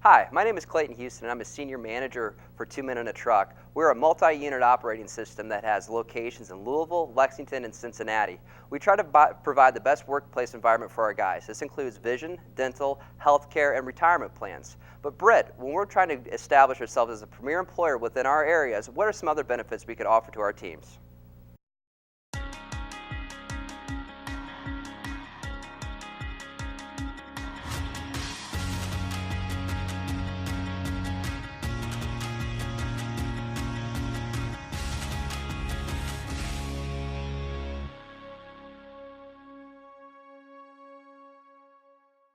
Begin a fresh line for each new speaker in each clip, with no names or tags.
Hi, my name is Clayton Houston, and I'm a senior manager for 2 Men in a Truck. We're a multi-unit operating system that has locations in Louisville, Lexington, and Cincinnati. We try to provide the best workplace environment for our guys. This includes vision, dental, healthcare, and retirement plans. But Britt, when we're trying to establish ourselves as a premier employer within our areas, what are some other benefits we could offer to our teams?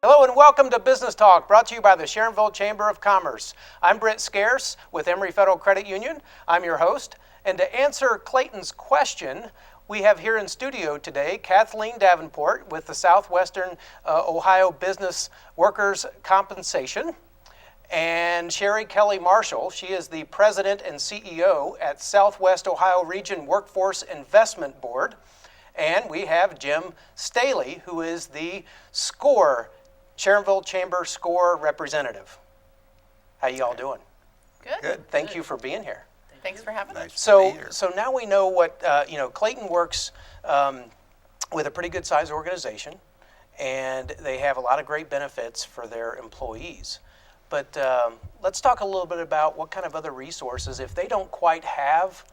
Hello and welcome to Business Talk, brought to you by the Sharonville Chamber of Commerce. I'm Britt Scarce with Emory Federal Credit Union. I'm your host. And to answer Clayton's question, we have here in studio today Kathleen Davenport with the Southwestern Ohio Business Workers Compensation, and Sherry Kelly Marshall. She is the President and CEO at Southwest Ohio Region Workforce Investment Board. And we have Jim Staley, who is the Sharonville Chamber SCORE representative. How you all doing?
Good.
Thank you for being here.
Thanks for having us.
So now we know what, Clayton works with a pretty good sized organization, and they have a lot of great benefits for their employees. But let's talk a little bit about what kind of other resources, if they don't quite have,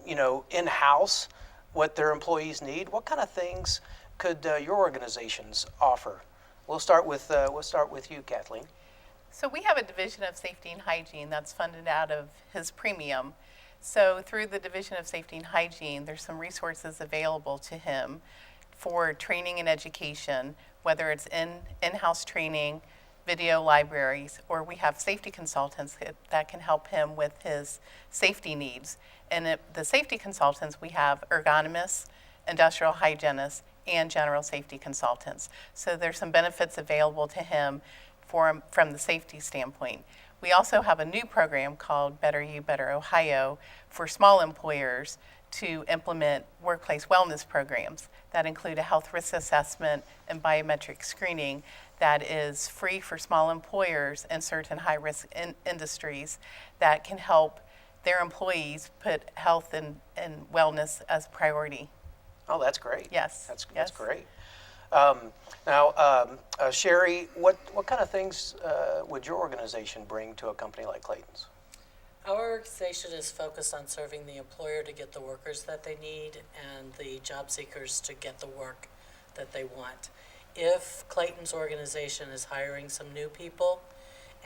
in-house what their employees need, what kind of things could your organizations offer? We'll start with you, Kathleen.
So we have a division of safety and hygiene that's funded out of his premium. So through the division of safety and hygiene, there's some resources available to him for training and education, whether it's in-house training, video libraries, or we have safety consultants that can help him with his safety needs. And the safety consultants, we have ergonomists, industrial hygienists, and general safety consultants. So there's some benefits available to him from the safety standpoint. We also have a new program called Better You, Better Ohio for small employers to implement workplace wellness programs that include a health risk assessment and biometric screening that is free for small employers in certain high-risk industries that can help their employees put health and wellness as a priority.
Oh, that's great.
Yes.
That's great. Sherry, what kind of things would your organization bring to a company like Clayton's?
Our organization is focused on serving the employer to get the workers that they need and the job seekers to get the work that they want. If Clayton's organization is hiring some new people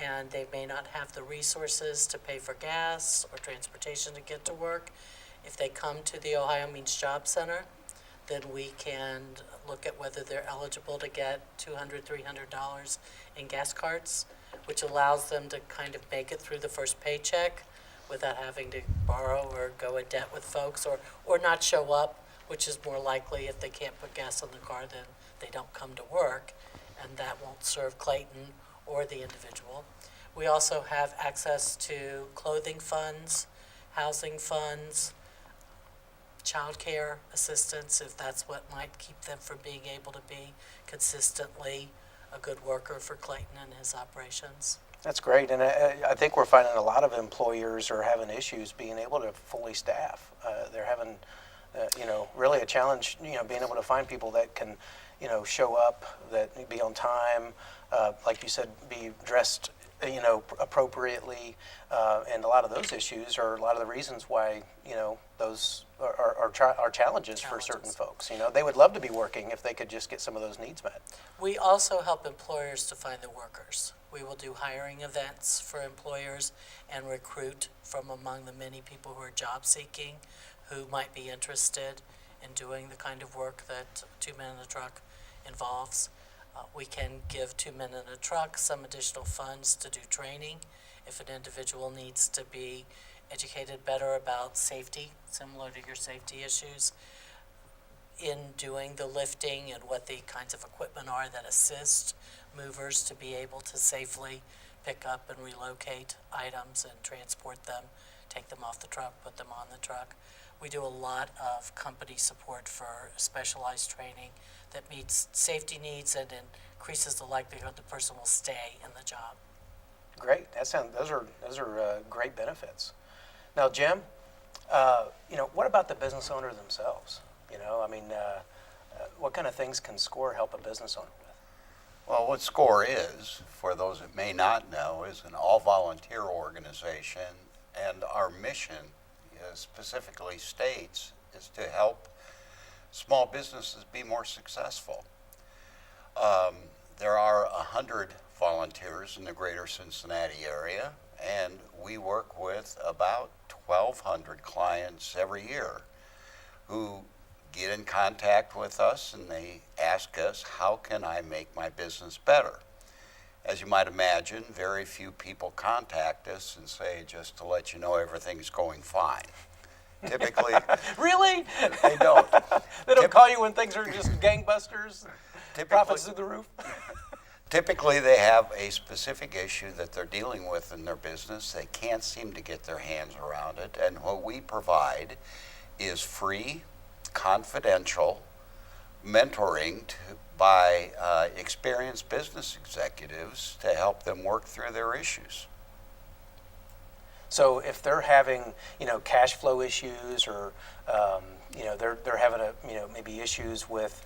and they may not have the resources to pay for gas or transportation to get to work, if they come to the Ohio Means Job Center, then we can look at whether they're eligible to get $200, $300 in gas cards, which allows them to kind of make it through the first paycheck without having to borrow or go in debt with folks or not show up, which is more likely if they can't put gas in the car, then they don't come to work, and that won't serve Clayton or the individual. We also have access to clothing funds, housing funds, child care assistance, if that's what might keep them from being able to be consistently a good worker for Clayton and his operations.
That's great, and I think we're finding a lot of employers are having issues being able to fully staff. They're having, really a challenge, being able to find people that can, show up, that be on time, like you said, be dressed, appropriately, and a lot of those issues are a lot of the reasons why, those are challenges for certain folks. They would love to be working if they could just get some of those needs met.
We also help employers to find the workers. We will do hiring events for employers and recruit from among the many people who are job seeking who might be interested in doing the kind of work that 2 Men in a Truck involves. We can give 2 Men in a Truck some additional funds to do training if an individual needs to be educated better about safety, similar to your safety issues, in doing the lifting and what the kinds of equipment are that assist movers to be able to safely pick up and relocate items and transport them, take them off the truck, put them on the truck. We do a lot of company support for specialized training that meets safety needs and increases the likelihood the person will stay in the job.
Great. Those are great benefits. Now, Jim, what about the business owner themselves? What kind of things can SCORE help a business owner with?
Well, what SCORE is, for those that may not know, is an all-volunteer organization, and our mission specifically states is to help small businesses be more successful. There are 100 volunteers in the greater Cincinnati area, and we work with about 1,200 clients every year who get in contact with us and they ask us, how can I make my business better? As you might imagine, very few people contact us and say, just to let you know, everything's going fine. Typically,
Really?
they don't.
They don't call you when things are just gangbusters, profits through the roof?
Typically, they have a specific issue that they're dealing with in their business. They can't seem to get their hands around it. And what we provide is free, confidential mentoring by experienced business executives to help them work through their issues.
So if they're having, cash flow issues, or they're having maybe issues with,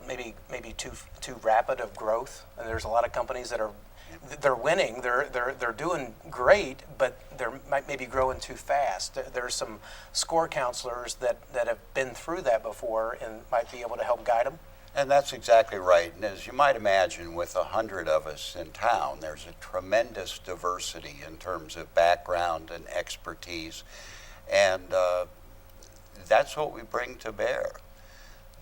maybe too rapid of growth, and there's a lot of companies that they're winning, they're doing great, but they're might maybe growing too fast. There's some SCORE counselors that have been through that before and might be able to help guide them.
And that's exactly right. And as you might imagine, with 100 of us in town, there's a tremendous diversity in terms of background and expertise. And that's what we bring to bear.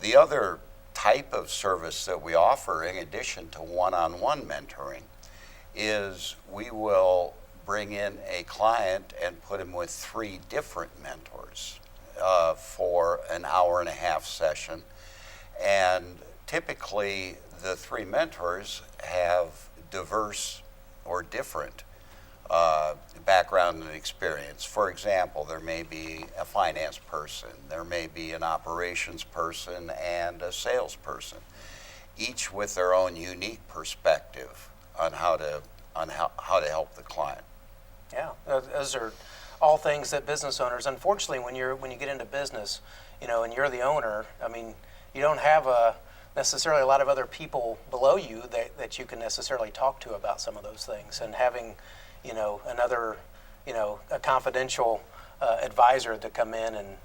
The other type of service that we offer, in addition to one-on-one mentoring, is we will bring in a client and put him with 3 different mentors for an hour-and-a-half session. And typically, the 3 mentors have diverse or different background and experience. For example, there may be a finance person, there may be an operations person, and a salesperson, each with their own unique perspective on how to help the client.
Yeah, those are all things that business owners, unfortunately, when you get into business, and you're the owner, you don't have necessarily a lot of other people below you that you can necessarily talk to about some of those things. And having, another, a confidential advisor to come in and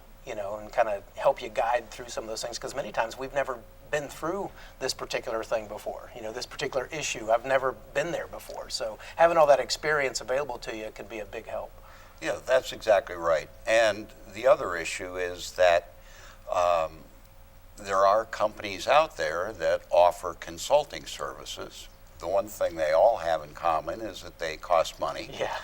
kind of help you guide through some of those things, because many times we've never been through this particular thing before, this particular issue. I've never been there before. So having all that experience available to you can be a big help.
Yeah, that's exactly right. And the other issue is that there are companies out there that offer consulting services. The one thing they all have in common is that they cost money.
Yeah.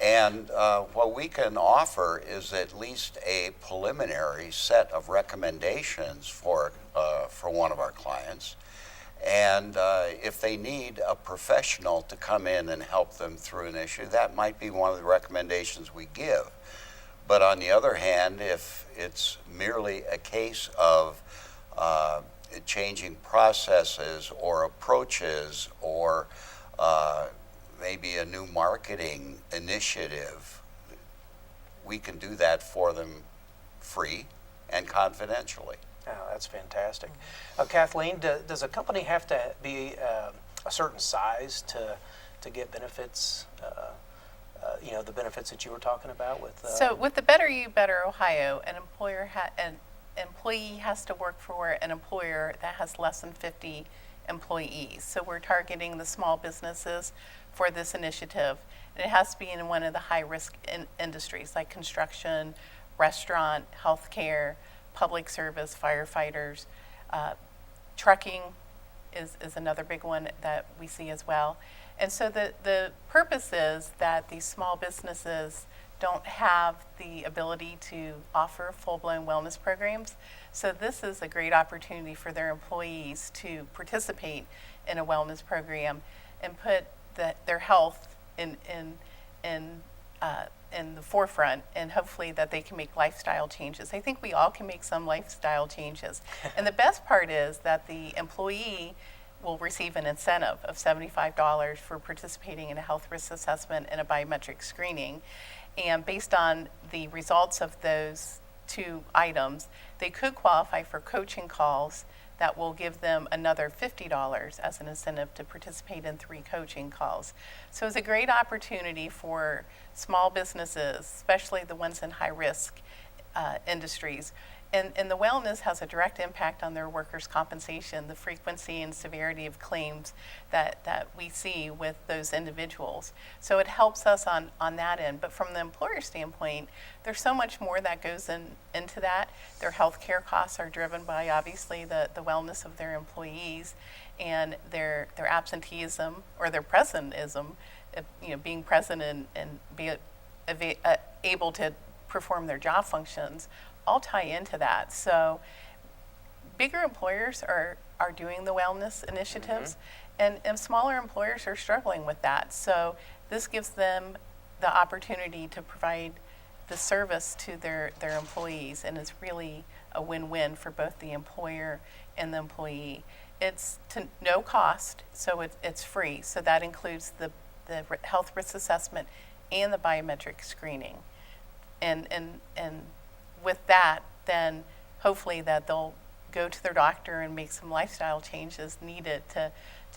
And what we can offer is at least a preliminary set of recommendations for one of our clients. And if they need a professional to come in and help them through an issue, that might be one of the recommendations we give. But on the other hand, if it's merely a case of changing processes or approaches or maybe a new marketing initiative, we can do that for them free and confidentially.
Oh, that's fantastic. Kathleen, does a company have to be a certain size to get benefits? The benefits that you were talking about with.
So with the Better You, Better Ohio, an employee has to work for an employer that has less than 50 employees. So we're targeting the small businesses for this initiative. And it has to be in one of the high-risk industries like construction, restaurant, healthcare, public service, firefighters. Trucking is another big one that we see as well. And so the purpose is that these small businesses don't have the ability to offer full-blown wellness programs. So this is a great opportunity for their employees to participate in a wellness program and put their health in the forefront, and hopefully that they can make lifestyle changes. I think we all can make some lifestyle changes. And the best part is that the employee will receive an incentive of $75 for participating in a health risk assessment and a biometric screening. And based on the results of those 2 items, they could qualify for coaching calls that will give them another $50 as an incentive to participate in 3 coaching calls. So it's a great opportunity for small businesses, especially the ones in high risk industries. And the wellness has a direct impact on their workers' compensation, the frequency and severity of claims that we see with those individuals. So it helps us on that end. But from the employer standpoint, there's so much more that goes into that. Their health care costs are driven by, obviously, the wellness of their employees and their absenteeism or their presentism, being present and be able to perform their job functions, all tie into that. So bigger employers are doing the wellness initiatives, and smaller employers are struggling with that. So this gives them the opportunity to provide the service to their employees, and it's really a win-win for both the employer and the employee. It's to no cost, so it's free. So that includes the health risk assessment and the biometric screening. And with that, then hopefully that they'll go to their doctor and make some lifestyle changes needed to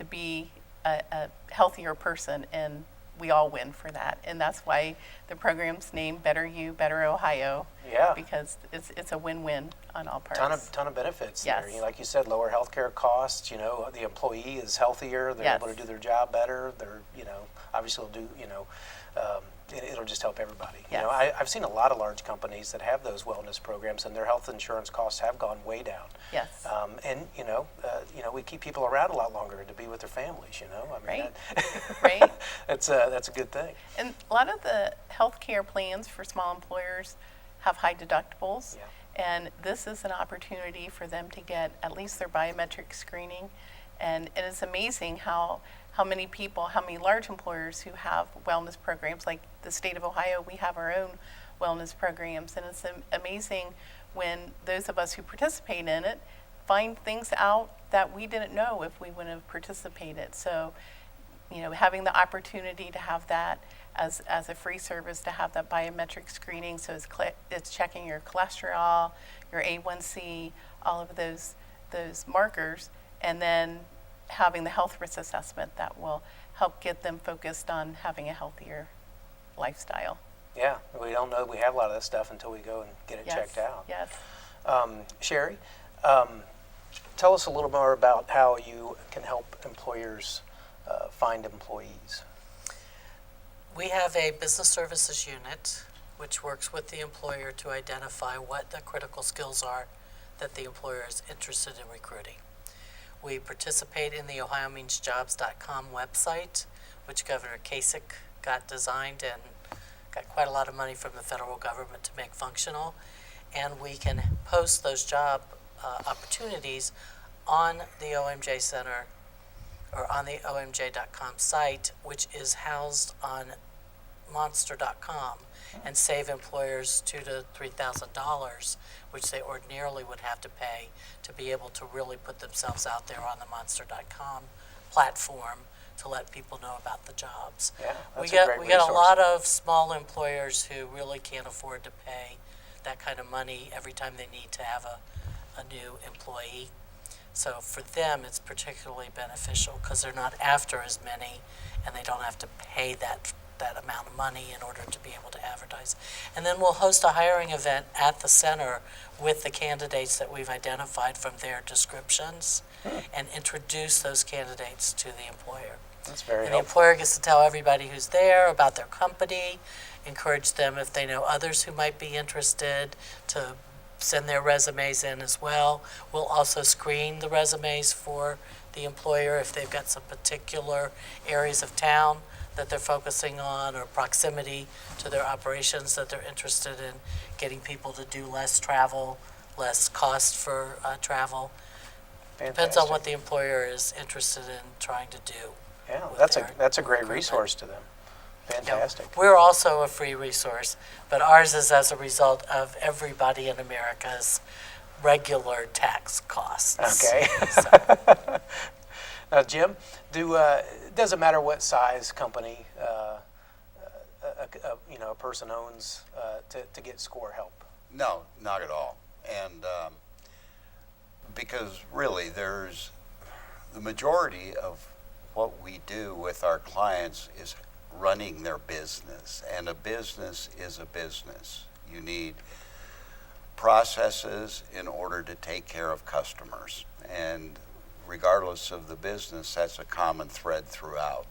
be a healthier person, and we all win for that. And that's why the program's named Better You, Better Ohio.
Yeah.
Because it's a win-win on all parts.
Ton of benefits
Yes.
there. Like you said, lower healthcare costs. The employee is healthier. They're
Yes.
able to do their job better. They're obviously will do it'll just help everybody.
Yes.
I've seen a lot of large companies that have those wellness programs, and their health insurance costs have gone way down.
Yes.
And we keep people around a lot longer to be with their families.
Right.
that-
Right.
that's a good thing.
And a lot of the healthcare plans for small employers have high deductibles.
Yeah.
And this is an opportunity for them to get at least their biometric screening. And it's amazing how many large employers who have wellness programs, like the state of Ohio, we have our own wellness programs. And it's amazing when those of us who participate in it find things out that we didn't know if we wouldn't have participated. So, having the opportunity to have that as a free service, to have that biometric screening, so it's checking your cholesterol, your A1C, all of those markers, and then having the health risk assessment that will help get them focused on having a healthier lifestyle.
Yeah, we don't know we have a lot of this stuff until we go and get it
Yes.
checked out.
Yes.
Sherry, tell us a little more about how you can help employers find employees.
We have a business services unit which works with the employer to identify what the critical skills are that the employer is interested in recruiting. We participate in the OhioMeansJobs.com website, which Governor Kasich got designed and got quite a lot of money from the federal government to make functional. And we can post those job opportunities on the OMJ Center or on the OMJ.com site, which is housed on Monster.com, and save employers $2,000 to $3,000, which they ordinarily would have to pay to be able to really put themselves out there on the Monster.com platform to let people know about the jobs.
Yeah, that's
we
a
get
great
we get a
resource.
lot of small employers who really can't afford to pay that kind of money every time they need to have a new employee. So for them, it's particularly beneficial because they're not after as many, and they don't have to pay that amount of money in order to be able to advertise. And then we'll host a hiring event at the center with the candidates that we've identified from their descriptions and introduce those candidates to the employer.
That's very
And the
helpful.
employer gets to tell everybody who's there about their company, encourage them if they know others who might be interested to send their resumes in as well. We'll also screen the resumes for the employer if they've got some particular areas of town that they're focusing on or proximity to their operations that they're interested in getting people to do less travel, less cost for travel. Depends on what the employer is interested in trying to do.
Yeah,
with
that's
their
a great
recruitment.
resource to them. Fantastic.
We're also a free resource, but ours is as a result of everybody in America's regular tax costs.
Okay.
So,
Now, Jim, it doesn't matter what size company a person owns to get SCORE help.
No, not at all. And because really there's the majority of what we do with our clients is running their business, and a business is a business. You need processes in order to take care of customers, and regardless of the business, that's a common thread throughout.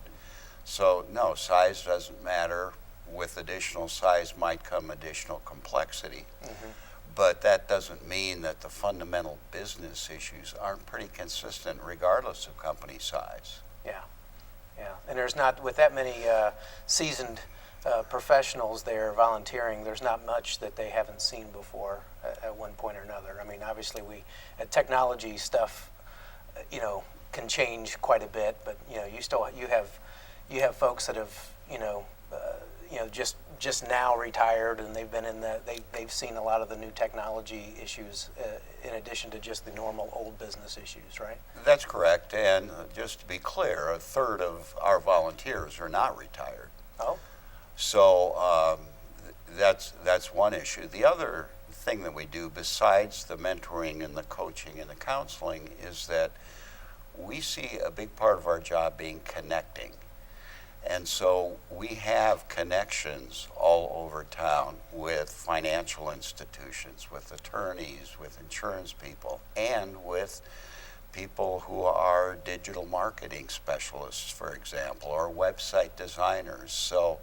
So no, size doesn't matter. With additional size might come additional complexity. Mm-hmm. But that doesn't mean that the fundamental business issues aren't pretty consistent regardless of company size.
Yeah, and there's not, with that many seasoned professionals there volunteering, there's not much that they haven't seen before at one point or another. I mean, obviously technology stuff, can change quite a bit, but you have folks that have just now retired, and they've been in they've seen a lot of the new technology issues in addition to just the normal old business issues, right?
That's correct, and just to be clear, a third of our volunteers are not retired.
Oh.
So that's one issue. The other thing that we do besides the mentoring and the coaching and the counseling is that we see a big part of our job being connecting. And so we have connections all over town with financial institutions, with attorneys, with insurance people, and with people who are digital marketing specialists, for example, or website designers. So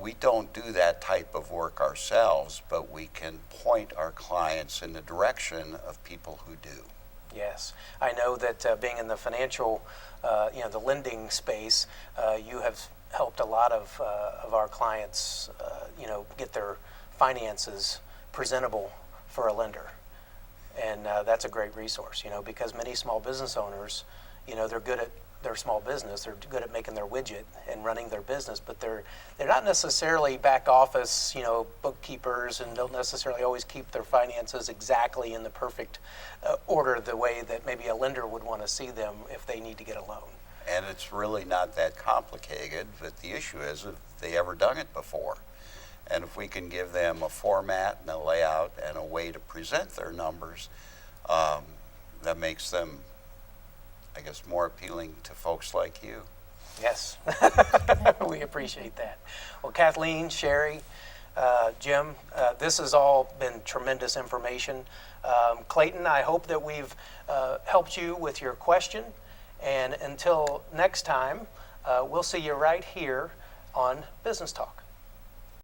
we don't do that type of work ourselves, but we can point our clients in the direction of people who do.
Yes, I know that being in the financial, the lending space, you have helped a lot of our clients, get their finances presentable for a lender, and that's a great resource, because many small business owners, they're good at their small business, they're good at making their widget and running their business, but they're not necessarily back office, bookkeepers, and don't necessarily always keep their finances exactly in the perfect order the way that maybe a lender would want to see them if they need to get a loan.
And it's really not that complicated, but the issue is if they ever done it before. And if we can give them a format and a layout and a way to present their numbers, that makes them, I guess, more appealing to folks like you.
Yes, we appreciate that. Well, Kathleen, Sherry, Jim, this has all been tremendous information. Clayton, I hope that we've helped you with your question. And until next time, we'll see you right here on Business Talk.